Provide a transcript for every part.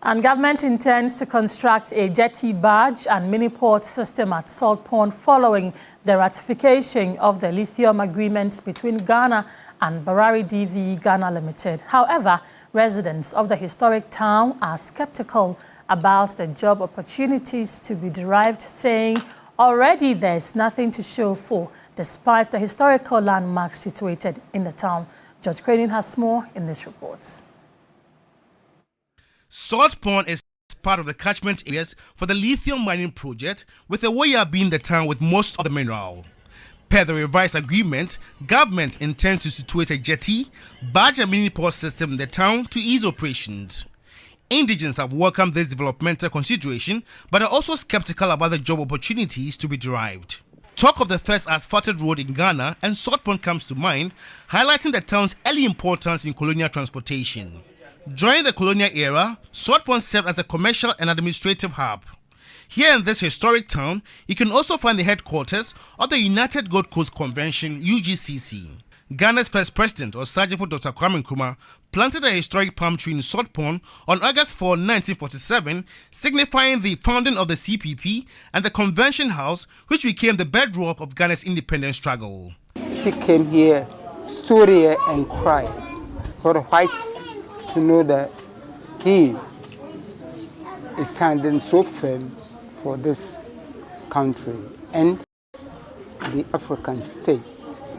And government intends to construct a jetty barge and mini-port system at Saltpond following the ratification of the lithium agreement between Ghana and Barari DV Ghana Limited. However, residents of the historic town are skeptical about the job opportunities to be derived, saying already there's nothing to show for, despite the historical landmarks situated in the town. George Craning has more in this report. Saltpond is part of the catchment areas for the lithium mining project, with Ewoya being the town with most of the mineral. Per the revised agreement, government intends to situate a jetty, barge and mini-port system in the town to ease operations. Indigents have welcomed this developmental consideration, but are also skeptical about the job opportunities to be derived. Talk of the first asphalted road in Ghana and Saltpond comes to mind, highlighting the town's early importance in colonial transportation. During the colonial era, Saltpond served as a commercial and administrative hub. Here in this historic town, you can also find the headquarters of the United Gold Coast Convention, UGCC. Ghana's first president, Osagyefo Dr. Kwame Nkrumah, planted a historic palm tree in Saltpond on August 4, 1947, signifying the founding of the CPP and the Convention House, which became the bedrock of Ghana's independence struggle. He came here, stood here and cried for the whites to know that he is standing so firm for this country and the African state.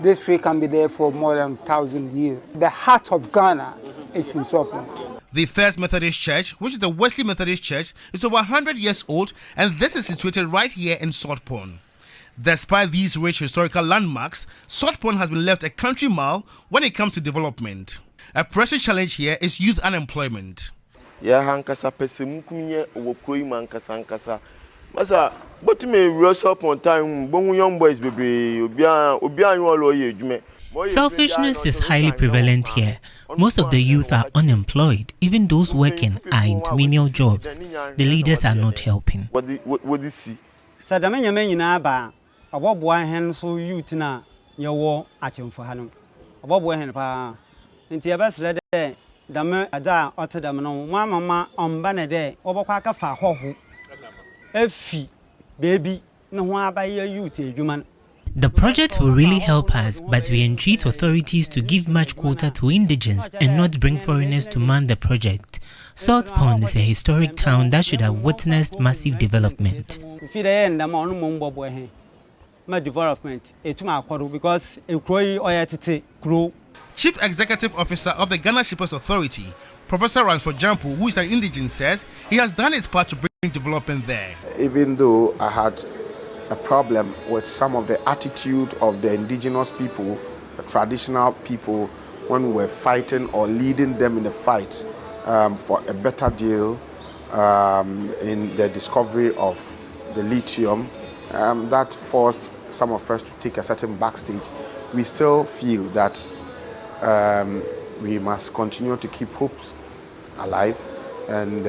This tree can be there for more than 1,000 years. The heart of Ghana is in Saltpond. The First Methodist Church, which is the Wesley Methodist Church, is over 100 years old, and this is situated right here in Saltpond. Despite these rich historical landmarks, Saltpond has been left a country mile when it comes to development. A pressing challenge here is youth unemployment. Selfishness is highly prevalent here. Most of the youth are unemployed. Even those working are into menial jobs. The leaders are not helping. The project will really help us, but we entreat authorities to give much quota to indigents and not bring foreigners to man the project. Saltpond is a historic town that should have witnessed massive development. Chief Executive Officer of the Ghana Shippers Authority, Professor Ransford Jampu, who is an indigent, says he has done his part to bring development there. Even though I had a problem with some of the attitude of the indigenous people, the traditional people, when we were fighting or leading them in the fight for a better deal in the discovery of the lithium, that forced some of us to take a certain backstage. We still feel that we must continue to keep hopes alive, and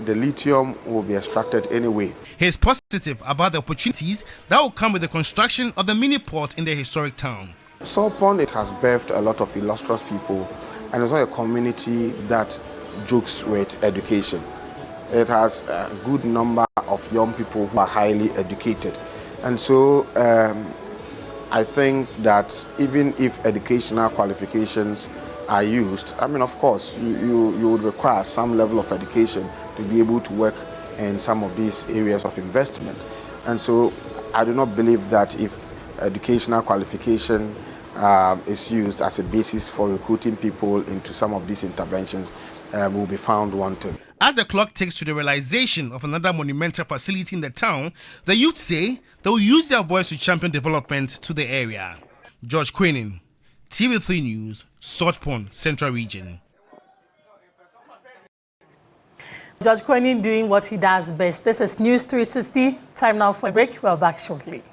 the lithium will be extracted anyway. He is positive about the opportunities that will come with the construction of the mini-port in the historic town. Saltpond, it has birthed a lot of illustrious people, and it's not a community that jokes with education. It has a good number of young people who are highly educated. And so I think that even if educational qualifications are used, I mean, of course, you would require some level of education to be able to work in some of these areas of investment. And so I do not believe that if educational qualification is used as a basis for recruiting people into some of these interventions, will be found wanting. As the clock ticks to the realization of another monumental facility in the town, the youth say they will use their voice to champion development to the area. George Craning, TV3 News, Saltpond, Central Region. George Craning doing what he does best. This is News 360. Time now for a break. We're back shortly.